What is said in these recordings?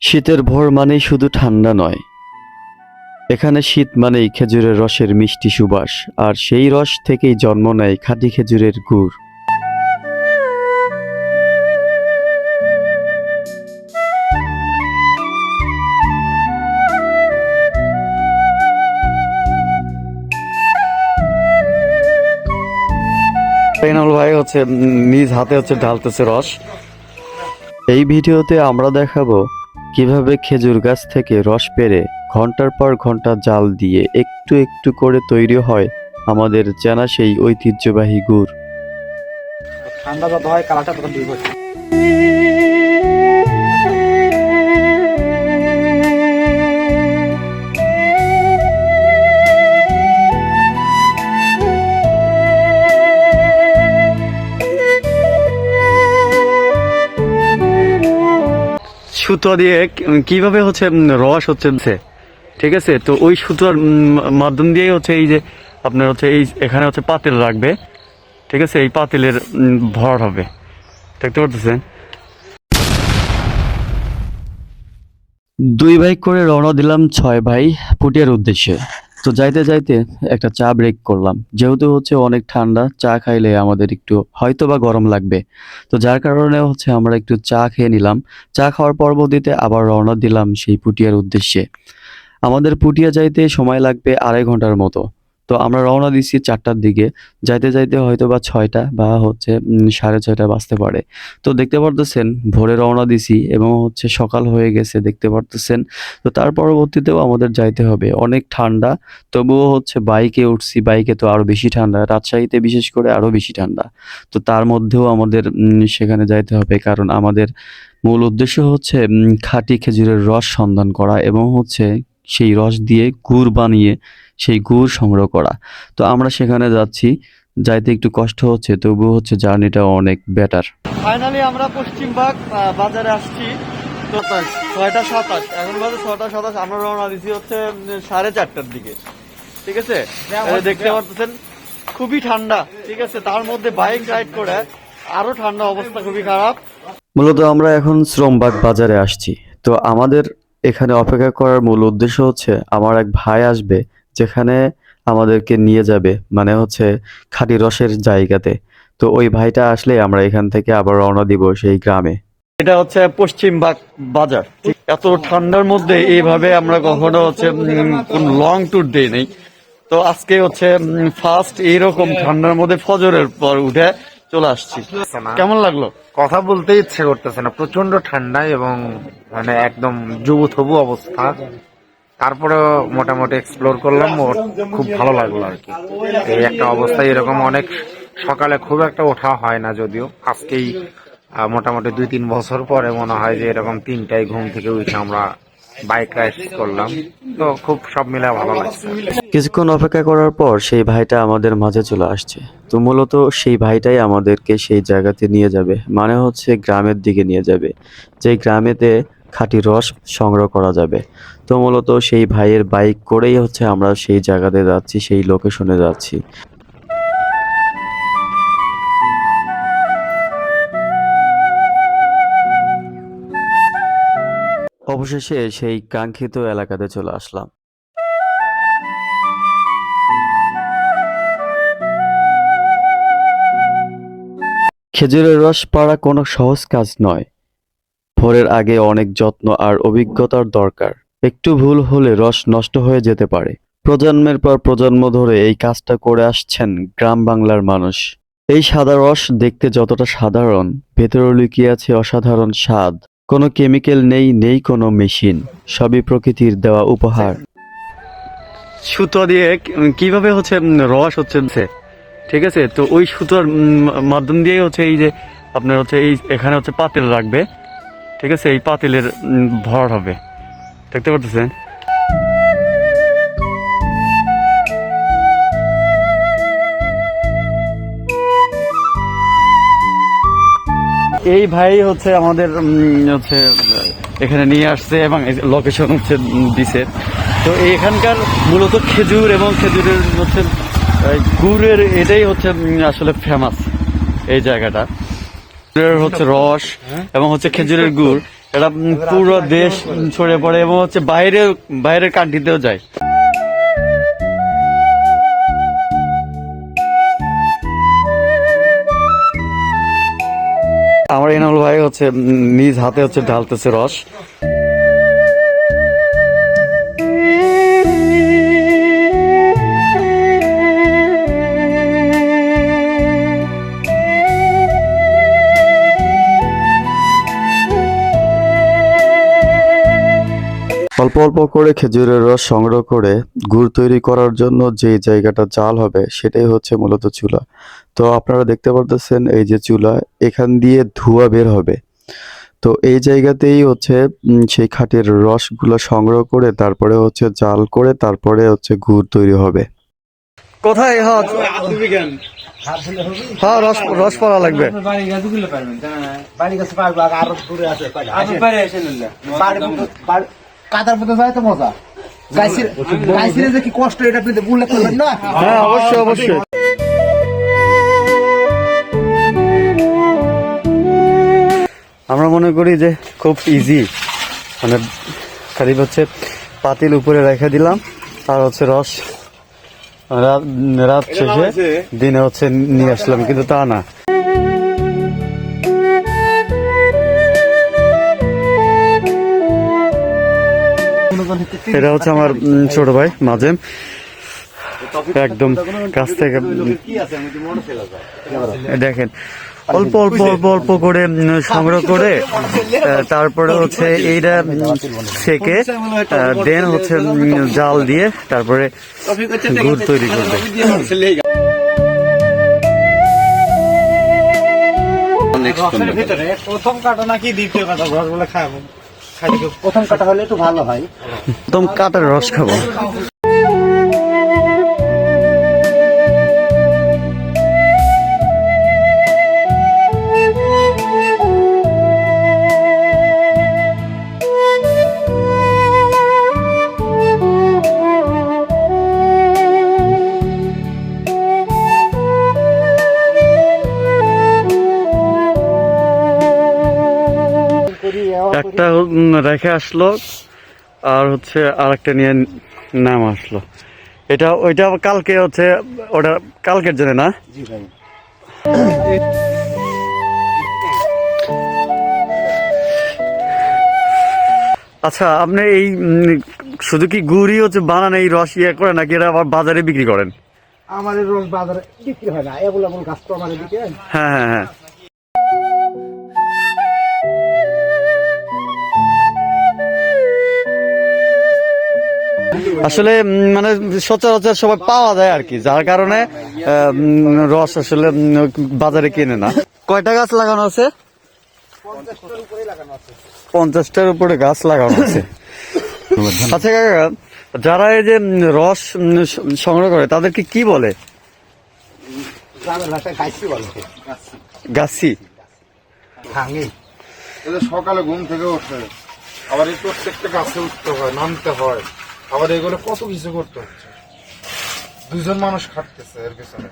শীতের ভোর মানেই শুধু ঠান্ডা নয়, এখানে শীত মানেই খেজুরের রসের মিষ্টি সুবাস, আর সেই রস থেকেই জন্ম নেয় খাঁটি খেজুরের গুড়। রেনাল ভাই হচ্ছে নিজ হাতে ঢালতেছে রস। এই ভিডিওতে আমরা দেখাবো কিভাবে খেজুর গাছ থেকে রস পেড়ে ঘন্টার পর ঘন্টা জাল দিয়ে একটু একটু করে তৈরি হয় আমাদের জানা সেই ঐতিহ্যবাহী গুড়। ঠান্ডা যত হয় কালারটা তখন দুই বছর। সুতো দিয়ে কিভাবে রস ঠিক আছে, তো ওই সুতোর মাধ্যম দিয়েই এই যে আপনার এই এখানে পাতিল রাখবে, ঠিক আছে, এই পাতিলের ভর হবে, দেখতে পারতেছেন। দুই ভাই করে রওনা দিলাম 6 ভাই পুটিয়ার উদ্দেশ্যে। তো যাইতে যাইতে একটা চা ব্রেক করলাম, যেহেতু অনেক ঠান্ডা, চা খাইলে আমাদের একটু হয়তো বা গরম লাগবে। তো যার কারণে আমরা একটু চা খেয়ে নিলাম। চা খাওয়ার পরবর্তীতে আবার রওনা দিলাম সেই পুটিয়ার উদ্দেশ্যে। আমাদের পুটিয়া যাইতে সময় লাগবে 2.5 ঘন্টার মতো। তো আমরা রওনা দিচ্ছি 4টার দিকে, যাইতে যাইতে হয়তো বা 6টা বা 6:30 বাজতে পারে। তো দেখতে পারতেছেন ভোরে রওনা দিছি এবং সকাল হয়ে গেছে, দেখতে পারতেছেন। তো তার পরবর্তীতেও আমাদের যাইতে হবে, অনেক ঠান্ডা, তবুও বাইকে উঠছি, বাইকে তো আরো বেশি ঠান্ডা, রাজশাহীতে বিশেষ করে আরো বেশি ঠান্ডা। তো তার মধ্যেও আমাদের সেখানে যাইতে হবে, কারণ আমাদের মূল উদ্দেশ্য খাঁটি খেজুরের রস সন্ধান করা এবং সেই রস দিয়ে গুড় বানিয়ে সেই গুড় সংগ্রহ করা। তো আমরা সেখানে যাচ্ছি, যাইতে একটু কষ্ট হচ্ছে, তবুও জার্নিটা অনেক বেটার। ফাইনালি আমরা পশ্চিমবাগ বাজারে আসছি। তো 6:27, এখন বাজে 6:27। আমরা রওনা দিছি 4:30টার দিকে, ঠিক আছে। দেখতে পাচ্ছেন খুবই ঠান্ডা, ঠিক আছে, তার মধ্যে বাইক রাইড করে আরো ঠান্ডা, অবস্থা খুবই খারাপ। মূলত আমরা এখন শ্রমবাগ বাজারে আসছি। তো আমাদের এখানে অপেক্ষা করার মূল উদ্দেশ্য আমার এক ভাই আসবে, যেখানে আমাদেরকে নিয়ে যাবে, মানে খাঁটি রসের জায়গাতে। তো ওই ভাইটা আসলে আমরা এখান থেকে আবার রওনা দিব সেই গ্রামে। এটা পশ্চিমবাগ বাজার। এত ঠান্ডার মধ্যে এইভাবে আমরা কখনো কোন লং ট্যুর দেই নাই। তো আজকে ফার্স্ট এইরকম ঠান্ডার মধ্যে ফজরের পর উঠে চলে আসছি। কেমন লাগলো? কথা বলতে ইচ্ছে করতেছে না, প্রচন্ড ঠান্ডা এবং মানে একদম জুবুথবু অবস্থা। তারপরে মোটামুটি এক্সপ্লোর করলাম, খুব ভালো লাগলো আর কি। এই একটা অবস্থা, এরকম অনেক সকালে খুব একটা ওঠা হয় না, যদিও আজকেই মোটামুটি 2-3 বছর পরে মনে হয় যে এরকম 3টায় ঘুম থেকে উঠে আমরা বাইক রাইড করলাম। তো খুব সব মিলে ভালো লাগছে। কিছুক্ষণ অপেক্ষা করার পর সেই ভাইটা আমাদের মাঝে চলে আসছে। তো মূলত সেই ভাইটাই আমাদেরকে সেই জায়গাতে নিয়ে যাবে, মানে গ্রামের দিকে নিয়ে যাবে, যে গ্রামেতে খাঁটি রস সংগ্রহ করা যাবে। তো মূলত সেই ভাইয়ের বাইক করেই আমরা সেই জায়গাতে যাচ্ছি, সেই লোকেশনে যাচ্ছি। অবশেষে সেই কাঙ্ক্ষিত এলাকাতে চলে আসলাম। খেজুরের রস পাড়া কোনো সহজ কাজ নয়। ভোরের আগে অনেক যত্ন আর অভিজ্ঞতার দরকার। একটু ভুল হলে রস নষ্ট হয়ে যেতে পারে। প্রজন্মের পর প্রজন্ম ধরে এই কাজটা করে আসছেন গ্রাম বাংলার মানুষ। এই সাদা রস দেখতে যতটা সাধারণ, ভেতরে লুকিয়ে আছে অসাধারণ স্বাদ। কোনো কেমিক্যাল নেই, নেই কোনো মেশিন, সবই প্রকৃতির দেওয়া উপহার। সুতো দিয়ে কিভাবে রস ঠিক আছে, তো ওই সুতোর মাধ্যম দিয়েই এই যে আপনার এই এখানে পাতিল রাখবে, ঠিক আছে, এই পাতিলের ভর হবে, দেখতে পারতেছেন। এই ভাই আমাদের এখানে নিয়ে আসছে এবং লোকেশন দিছে। তো এখানকার মূলত খেজুর এবং খেজুরের গুড়ের এটাই আসলে ফেমাস এই জায়গাটা। রস এবং খেজুরের গুড়, এটা পুরো দেশ ছড়িয়ে পড়ে এবং হচ্ছে বাইরের কান্ট্রিতেও যায়। আমার এনামুল ভাই হচ্ছে নিজ হাতে হচ্ছে ঢালতেছে রস। অল্প অল্প করে খেজুরের রস সংগ্রহ করে গুড় তৈরি করার জন্য যে জায়গাটা জাল হবে সেটাই হচ্ছে মূলত চুলা। তো আপনারা দেখতে পারতেছেন এই যে চুলা, এখান দিয়ে ধোঁয়া বের হবে। তো এই জায়গাতেই হচ্ছে সেই খাঁটির রসগুলো সংগ্রহ করে তারপরে হচ্ছে জাল করে তারপরে হচ্ছে গুড় তৈরি হবে। কোথায় হ্যাঁ রস পাওয়া লাগবে। কাদার মধ্যে যায় তো মজা। গাইছিরে যে কি কষ্ট এটা আপনি উল্লেখ করবেন না? হ্যাঁ অবশ্যই অবশ্যই। আমরা মনে করি যে খুব ইজি, মানে খালি হচ্ছে পাতিল উপরে রেখে দিলাম আর হচ্ছে রস রাত শেষে দিনে হচ্ছে নিয়ে আসলাম, কিন্তু তা না। এটা হচ্ছে আমার ছোট ভাই মাজেম, একদম কাছ থেকে দেখেন অল্প অল্প অল্প অল্প করে সংগ্রহ করে তারপরে হচ্ছে এইটা সেকে দেন হচ্ছে জাল দিয়ে তারপরে গুড় তৈরি করবে। প্রথম কাটা নাকি দ্বিতীয় কাটা রসগুলো খাবো? প্রথম কাটা হলে একটু ভালো হয়। প্রথম কাটার রস খাবো। একটা রেখে আসলো আর হচ্ছে আরেকটা নিয়ে নাম আসলো। ওইটা কালকে হচ্ছে, ওটা কালকের জন্য না? জি ভাই। আচ্ছা, আপনি এই শুধু কি গুড়ই হচ্ছে বানান, এই রস ইয়ে করে নাকি এটা আবার বাজারে বিক্রি করেন? আমাদের রস বাজারে বিক্রি হয় না, এগুলো গাছ তো আমাদের দিকে। হ্যাঁ হ্যাঁ হ্যাঁ। আসলে মানে সচরাচর সবাই পাওয়া যায় আর কি, যার কারণে রস আসলে বাজারে কিনে না। কয়টা গাছ লাগানো আছে? 50টার উপরে গাছ লাগানো আছে। আচ্ছা কাকা, যারা এই যে রস সংগ্রহ করে তাদেরকে কি বলে? গাছি। সকালে ঘুম থেকে ওঠে, আবার এই প্রত্যেকটা গাছে উঠতে হয়, নামতে হয়, আবার এগুলো কত কিছু করতে হচ্ছে। দুজন মানুষ খাটতেছে এর পেছনে।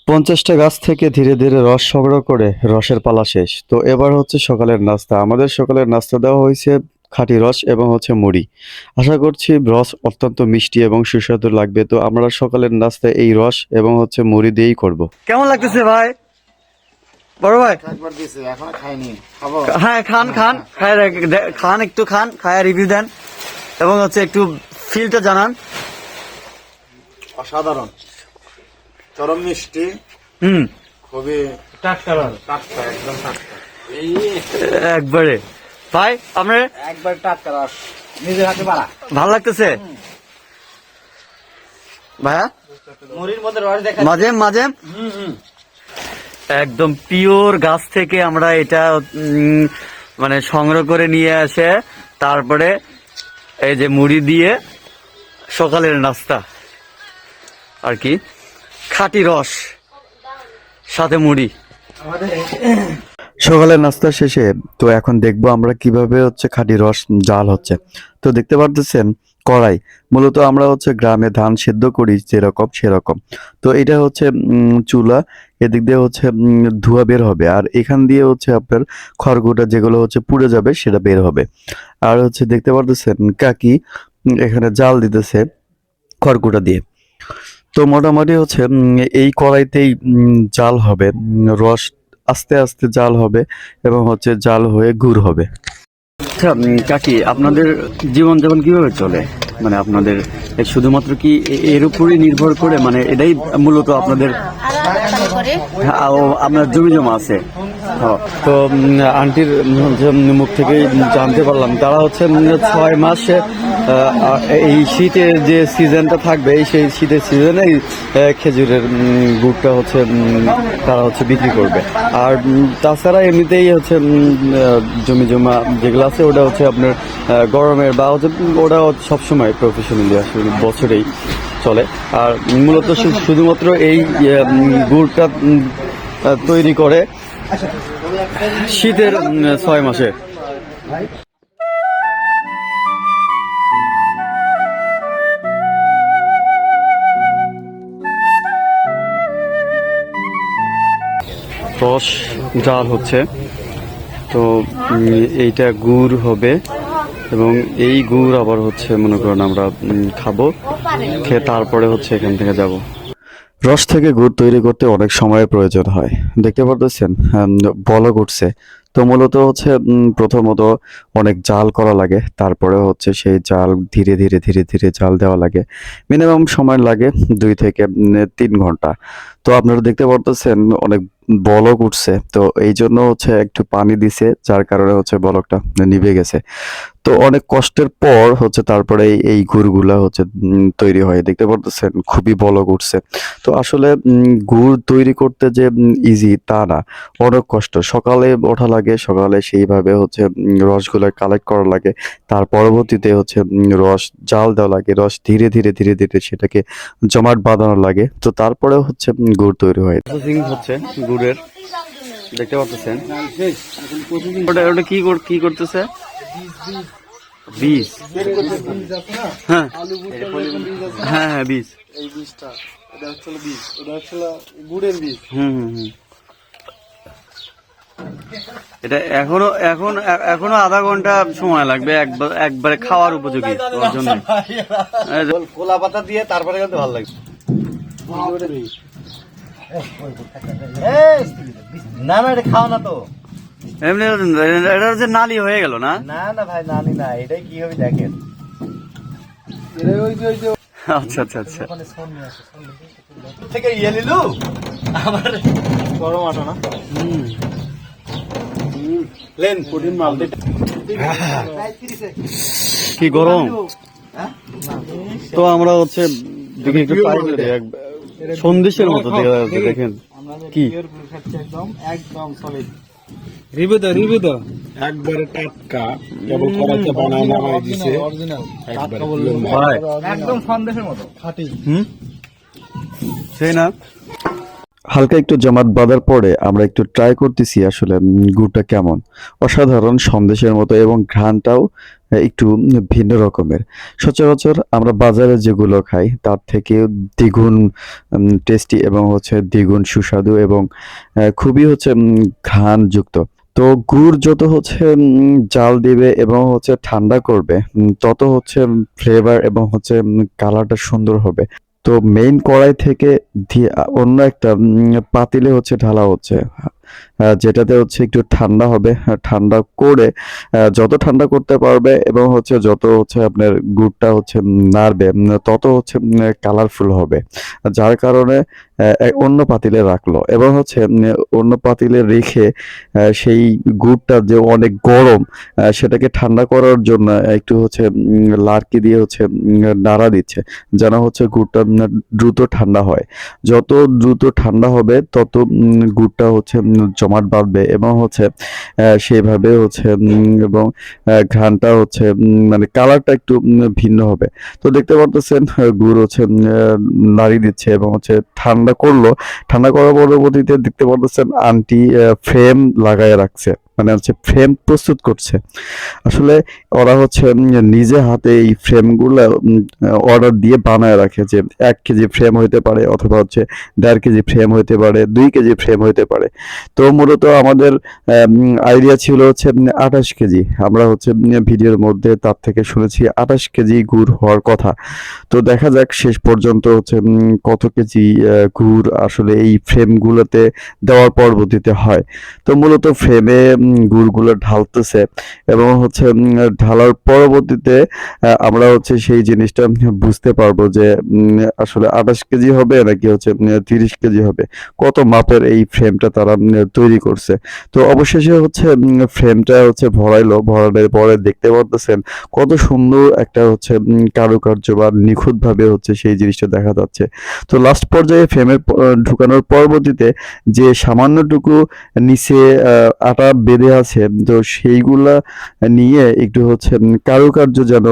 50টা গাছ থেকে ধীরে ধীরে রস সংগ্রহ করে রসের পালা শেষ। তো এবার হচ্ছে সকালের নাস্তা। আমাদের সকালের নাস্তা দেওয়া হয়েছে খাঁটি রস এবং হচ্ছে মুড়ি। আশা করছি রস অত্যন্ত মিষ্টি এবং সুস্বাদু লাগবে। তো আমরা সকালের নাস্তা এই রস এবং হচ্ছে মুড়ি দিয়েই করব। কেমন লাগতেছে ভাই? বড় ভাই একবার দিয়েছে, এখনো খাইনি, খাবো। হ্যাঁ খান খান একটু খান, খায় রিভিউ দেন এবং হচ্ছে একটু ফিলটা জানান। অসাধারণ, চরম মিষ্টি, খুবই টাটকা, একদম টাটকা, একবারে। ভাই আপনার একবার টাটকা রস নিজের হাতে বাড়া ভালো লাগতেছে ভাইয়া? মুড়ির মধ্যে রস দেখা মাঝে একদম পিওর গাছ থেকে আমরা এটা মানে সংগ্রহ করে নিয়ে আসে, তারপরে এই যে মুড়ি দিয়ে সকালের নাস্তা আর কি, খাঁটি রস সাথে মুড়ি। সকালের নাস্তা শেষে তো এখন দেখবো আমরা কিভাবে হচ্ছে খাঁটি রস জাল হচ্ছে। তো দেখতে পারতেছেন কড়াই। মূলত আমরা হচ্ছে গ্রামে ধান সেদ্ধ করি যেরকম সেরকম। তো এটা হচ্ছে চুলা, এদিক দিয়ে হচ্ছে ধোঁয়া বের হবে, আর এখান দিয়ে হচ্ছে আপনার খড়কুটা যেগুলো হচ্ছে পুড়ে যাবে সেটা বের হবে। আর হচ্ছে দেখতে পারতেছেন কাকি এখানে জাল দিতেছে খড়কুটা দিয়ে। তো মোটামুটি হচ্ছে এই কড়াইতেই জাল হবে, রস আস্তে আস্তে জাল হবে এবং হচ্ছে জাল হয়ে গুড় হবে। আচ্ছা কাকি, আপনাদের জীবনযাপন কিভাবে চলে? মানে আপনাদের শুধুমাত্র কি এর উপরই নির্ভর করে, মানে এটাই মূলত আপনাদের? হ্যাঁ, ও আপনার জমি জমা আছে। হ্যাঁ, তো আন্টির মুখ থেকে জানতে পারলাম তারা হচ্ছে 6 মাসে এই শীতের যে সিজনটা থাকবে সেই শীতের সিজনে খেজুরের গুড়টা হচ্ছে তারা হচ্ছে বিক্রি করবে। আর তাছাড়া এমনিতেই হচ্ছে জমি জমা যেগুলো আছে ওটা হচ্ছে আপনার গরমের বা হচ্ছে ওটা সবসময় প্রফেশনালি আসলে বছরেই চলে। আর মূলত শুধুমাত্র এই গুড়টা তৈরি করে শীতের 6 মাসে। রস জাল হচ্ছে, তো এইটা গুড় হবে এবং এই গুড় আবার হচ্ছে মনে করেন আমরা খাবো, খেয়ে তারপরে হচ্ছে এখান থেকে যাব। রস থেকে গুড় তৈরি করতে অনেক সময়ের প্রয়োজন হয়। দেখতে পারতেছেন বলক উঠছে। তো মূলত হচ্ছে প্রথমত অনেক জাল করা লাগে, তারপরে হচ্ছে সেই জাল ধীরে ধীরে ধীরে ধীরে জাল দেওয়া লাগে। মিনিমাম সময় লাগে 2 থেকে 3 ঘন্টা। তো আপনারা দেখতে পারতেছেন অনেক বলক উঠছে, তো এই জন্য হচ্ছে একটু পানি দিছে, যার কারণে হচ্ছে বলকটা নিভে গেছে। তো অনেক কষ্টের পর হচ্ছে তারপরে এই গুড়গুলা হচ্ছে তৈরি হয়। দেখতে পারতেছেন খুবই বলক উঠছে। তো আসলে গুড় তৈরি করতে যে ইজি তা না, অনেক কষ্ট। সকালে ওঠা লাগে, সকালে সেইভাবে হচ্ছে রসগুলা কালেক্ট করা লাগে, তার পরবর্তীতে হচ্ছে রস জাল দেওয়া লাগে, রস ধীরে ধীরে ধীরে ধীরে সেটাকে জমাট বাঁধানো লাগে, তো তারপরে হচ্ছে গুড় তৈরি হয়। প্রসেসিং হচ্ছে গুড়ের, দেখতে পাচ্ছেন ওটা কি করতেছে? বীজ। হ্যাঁ হ্যাঁ হ্যাঁ, বীজ। এই বীজটা এটা হচ্ছে বীজ, এটা হচ্ছে গুড়ের বীজ। এটা এখনো আধা ঘন্টা সময় লাগবে একবারে খাওয়ার উপযোগী ওর জন্য। কোলা পাতা দিয়ে তারপরে কিন্তু ভালো লাগবে। না না, এটা খাও না তো। এমনি এটা হচ্ছে নালি হয়ে গেল না? না না ভাই, নানি না, এটাই কি হবে দেখেন। আচ্ছা আচ্ছা আচ্ছা। থেকে ইয়ে নিলু আমার গরম আটা না। লেন প্রোটিন মাল কি গরম। তো আমরা হচ্ছে দেখি একটু ট্রাই করি, সন্দেশের মতো দেখা যাচ্ছে, দেখেন কি একদম একদম সলিড। রিবুদা একবারে টাটকা, কেবল কড়াইতে বানায় নামাই দিছে একবারে ভাই, একদম সন্দেশের মতো খাঁটি। সেই না। হালকা একটু জমাট বাঁধার পরে আমরা একটু ট্রাই করতেছি আসলে গুড়টা কেমন। অসাধারণ, সন্দেশের মতো, এবং ঘ্রাণটাও একটু ভিন্ন রকমের। সচরাচর আমরা বাজারে যেগুলো খাই তার থেকে দ্বিগুণ টেস্টি এবং হচ্ছে দ্বিগুণ সুস্বাদু এবং খুবই হচ্ছে ঘ্রাণযুক্ত। তো গুড় যত হচ্ছে জাল দিবে এবং হচ্ছে ঠান্ডা করবে, তত হচ্ছে ফ্লেভার এবং হচ্ছে কালারটা সুন্দর হবে। তো মেইন কড়াই থেকে অন্য একটা পাতিলে হচ্ছে ঢালা হচ্ছে, যেটাতে হচ্ছে একটু ঠান্ডা হবে। ঠান্ডা করে যত ঠান্ডা করতে পারবে এবং হচ্ছে যত হচ্ছে আপনার গুড়টা হচ্ছে নাড়বে, তত হচ্ছে কালারফুল হবে। যার কারণে অন্য পাতিলে রাখলো এবং হচ্ছে অন্য পাতিলে রেখে সেই গুড়টা যে অনেক গরম, সেটাকে ঠান্ডা করার জন্য একটু হচ্ছে লাড়কি দিয়ে হচ্ছে নাড়া দিচ্ছে, যেন হচ্ছে গুড়টা দ্রুত ঠান্ডা হয়। যত দ্রুত ঠান্ডা হবে তত গুড়টা হচ্ছে জমাট বাঁধবে এবং হচ্ছে সেইভাবে হচ্ছে এবং ঘ্রাণটা হচ্ছে মানে কালারটা একটু ভিন্ন হবে। তো দেখতে পারতেছেন গুড় হচ্ছে নাড়ি দিচ্ছে এবং হচ্ছে ঠান্ডা করলো। ঠান্ডা করার পরবর্তীতে দেখতে পারতেছেন আন্টি ফ্রেম লাগায় রাখছে। মানে হচ্ছে ফ্রেম প্রস্তুত করছে। আসলে ওরা হচ্ছে নিজে হাতে এই ফ্রেমগুলো অর্ডার দিয়ে বানায় রাখে, যে 1 কেজি ফ্রেম হইতে পারে, অথবা হচ্ছে 1.5 কেজি ফ্রেম হইতে পারে, 2 কেজি ফ্রেম হইতে পারে। তো মূলত আমাদের আইডিয়া ছিল হচ্ছে 28 কেজি। আমরা হচ্ছে ভিডিওর মধ্যে তার থেকে শুনেছি 28 কেজি গুড় হওয়ার কথা। তো দেখা যাক শেষ পর্যন্ত হচ্ছে কত কেজি গুড় আসলে এই ফ্রেমগুলোতে দেওয়ার পরবর্তীতে হয়। তো মূলত ফ্রেমে গুড়গুলো ঢালতেছে, এবং হচ্ছে ঢালার পরবর্তীতে আমরা হচ্ছে সেই জিনিসটা বুঝতে পারবো যে আসলে 28 কেজি হবে নাকি হচ্ছে 30 কেজি হবে, কত মাপের এই ফ্রেমটা তারা তৈরি করছে। তো অবশেষে হচ্ছে ফ্রেমটা হচ্ছে ভরানোর পরে দেখতে পারতেছেন কত সুন্দর একটা হচ্ছে কারুকার্য বা নিখুঁতভাবে হচ্ছে সেই জিনিসটা দেখা যাচ্ছে। তো লাস্ট পর্যায়ে ফ্রেমে ঢুকানোর পরবর্তীতে যে সামান্যটুকু নিচে আটা বেঁধে আছে, তো সেইগুলা নিয়ে একটু হচ্ছে কারুকার্য যেন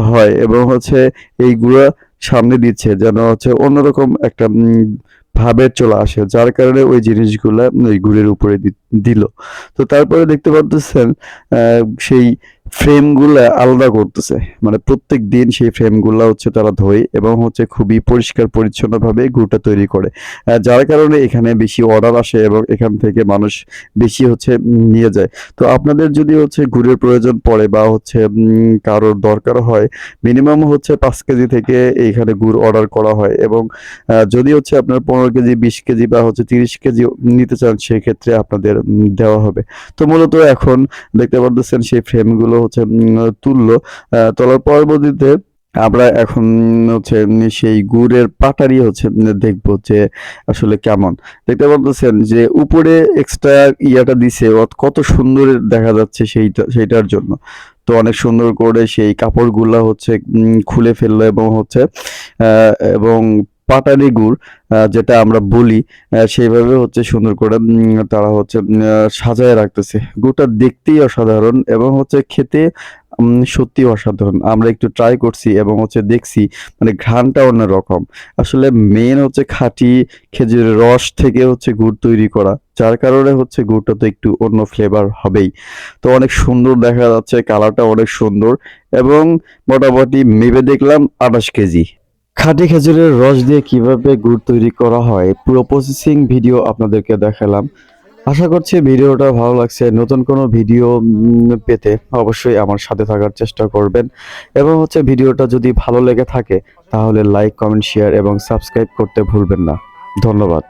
হয়, এবং হচ্ছে এইগুলা সামনে দিচ্ছে যেন হচ্ছে অন্যরকম একটা ভাবের চলে আসে, যার কারণে ওই জিনিসগুলা ওই গুড়ের উপরে দিল। তো তারপরে দেখতে পারতেছেন সেই ফ্রেমগুলা আলাদা করতেছে, মানে প্রত্যেক দিন সেই ফ্রেমগুলা হচ্ছে তারা ধোয়, এবং হচ্ছে খুবই পরিষ্কার পরিচ্ছন্নভাবে গুড়টা তৈরি করে, যার কারণে এখানে বেশি অর্ডার আসে এবং এখান থেকে মানুষ বেশি হচ্ছে নিয়ে যায়। তো আপনাদের যদি হচ্ছে গুড়ের প্রয়োজন পড়ে বা হচ্ছে কারোর দরকার হয়, মিনিমাম হচ্ছে 5 কেজি থেকে এইখানে গুড় অর্ডার করা হয়, এবং যদি হচ্ছে আপনার 15 কেজি, 20 কেজি বা হচ্ছে 30 কেজি নিতে চান, সেক্ষেত্রে আপনাদের দেওয়া হবে। তো মূলত এখন দেখতে পারতেছেন সেই ফ্রেমগুলো হচ্ছে তুললো। তোলার পরবর্তীতে আমরা এখন হচ্ছে সেই গুড়ের পাটারি হচ্ছে দেখবো যে আসলে কেমন। দেখতে পারতেছেন যে উপরে এক্সট্রা ইয়াটা দিছে, কত সুন্দর দেখা যাচ্ছে সেইটার জন্য। তো অনেক সুন্দর করে সেই কাপড়গুলা হচ্ছে খুলে ফেললো, এবং হচ্ছে এবং পাটালি গুড় যেটা আমরা বলি, সেইভাবে হচ্ছে সুন্দর করে তারা হচ্ছে সাজায় রাখতেছে। গুড়টা দেখতেই অসাধারণ, এবং হচ্ছে খেতে সত্যি অসাধারণ। আমরা একটু ট্রাই করছি এবং হচ্ছে দেখছি, মানে ঘ্রাণটা অন্যরকম। আসলে মেন হচ্ছে খাঁটি খেজুরের রস থেকে হচ্ছে গুড় তৈরি করা, যার কারণে হচ্ছে গুড়টা তো একটু অন্য ফ্লেভার হবেই। তো অনেক সুন্দর দেখা যাচ্ছে, কালারটা অনেক সুন্দর, এবং মোটামুটি মেপে দেখলাম 28 কেজি। খাঁটি খেজুরের রস দিয়ে কিভাবে গুড় তৈরি করা হয় পুরো প্রসেসিং ভিডিও আপনাদেরকে দেখালাম। আশা করছি ভিডিওটা ভালো লাগছে। নতুন কোনো ভিডিও পেতে অবশ্যই আমার সাথে থাকার চেষ্টা করবেন, এবং হচ্ছে ভিডিওটা যদি ভালো লেগে থাকে তাহলে লাইক, কমেন্ট, শেয়ার এবং সাবস্ক্রাইব করতে ভুলবেন না। ধন্যবাদ।